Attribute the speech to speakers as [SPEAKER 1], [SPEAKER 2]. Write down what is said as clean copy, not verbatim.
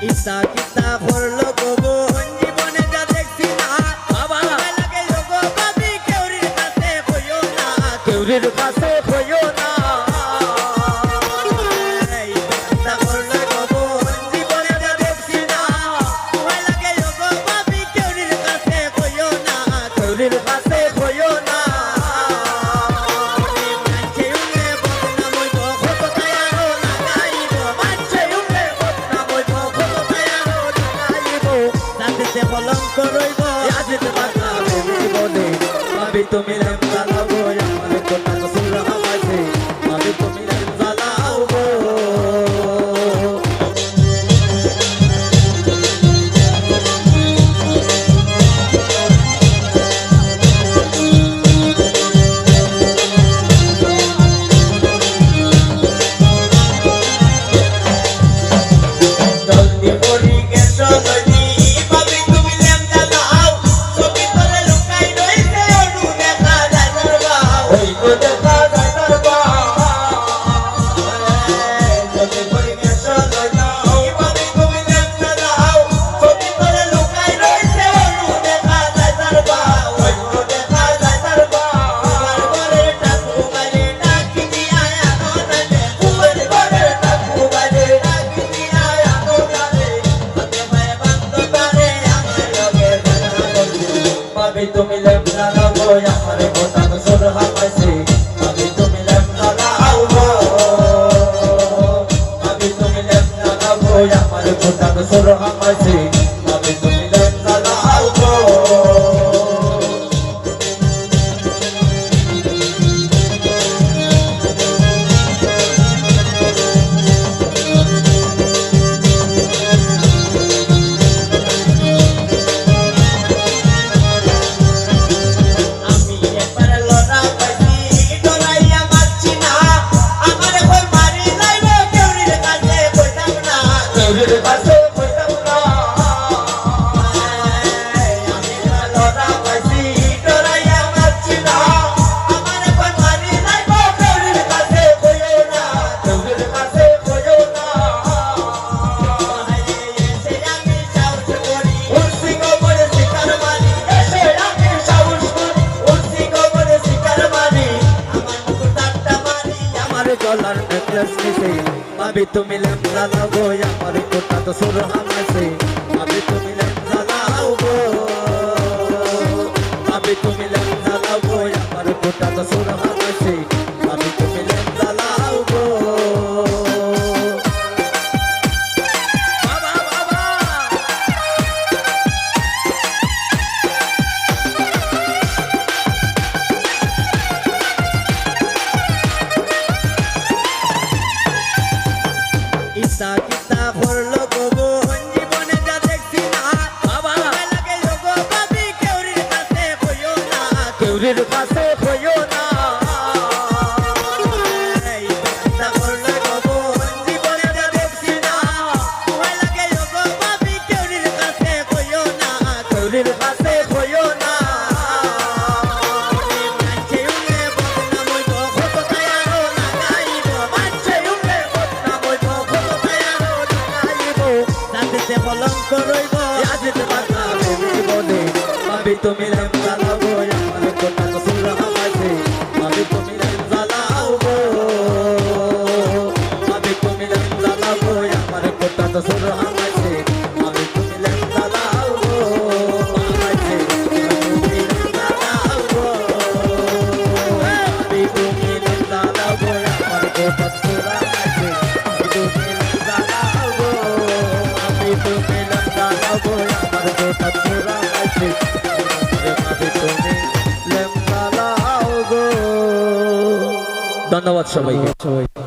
[SPEAKER 1] ইচ্ছা কিতা করলো গো জীবনে যা দেখছি না বাবা লাগে গো ভাবি কেউরির কাছে কইও না কেউরির কাছে কইও না ইচ্ছা করলো গো জীবনে যা দেখছি না লাগে গো ভাবি কেউরির কাছে কইও না কেউরির কাছে কইও না কলঙ্ক রইব আজিত বাঁকা জীবনে ভাবি তুমি লেম জ্বালাবো আমার কোটা কসুর হামাইছে ভাবি তুমি লেম জ্বালাবো জলদি পড়ি গেছ নদী তুমি লেম জ্বালাবো আমার কোটা কসুর হামাইছে ভাবি তুমি লেম জ্বালাবো ভাবি তুমি লেম জ্বালাবো আমার কোটা কসুর হামাইছে ভাবি তুমি লেম জ্বালাবো গলার নেকলেস নিছে ভাবি তুমি লেম জ্বালাবো আমার কোটা তো সুর হামাইছে ভাবি তুমি লেম জ্বালাবো ভাবি তুমি লেম জ্বালাবো আমার কোটা তো সুর হামাইছে ভাবি তুমি লেম জ্বালাবো বাবা বাবা ইচ্ছা কিতা করলো গো জীবনে যা দেখছি না বাবা লাগে গো ভাবি কেউরির কাছে কইও না কেউরির কাছে কইও না ইচ্ছা করলো গো জীবনে যা দেখছি না লাগে গো ভাবি কেউরির কাছে কইও না কেউরির কাছে কইও না কলঙ্ক রইব আজিত বাঁকা জীবনে ভাবি তুমি লেম জ্বালাবো আমার কোটা কসুর হামাইছে ভাবি তুমি লেম জ্বালাবো ভাবি তুমি লেম জ্বালাবো আমার কোটা কসুর হামাইছে ভাবি তুমি লেম জ্বালাবো হামাইছে তুমি লেম জ্বালাবো ভাবি তুমি লেম জ্বালাবো আমার কোটা কসুর হামাইছে তুমি লেম জ্বালাবো ভাবি তুমি লেম জ্বালাবো আমার কোটা কসুর হামাইছে ভাবি তুমি লেম জ্বালাবো। ধন্যবাদ সবাইকে।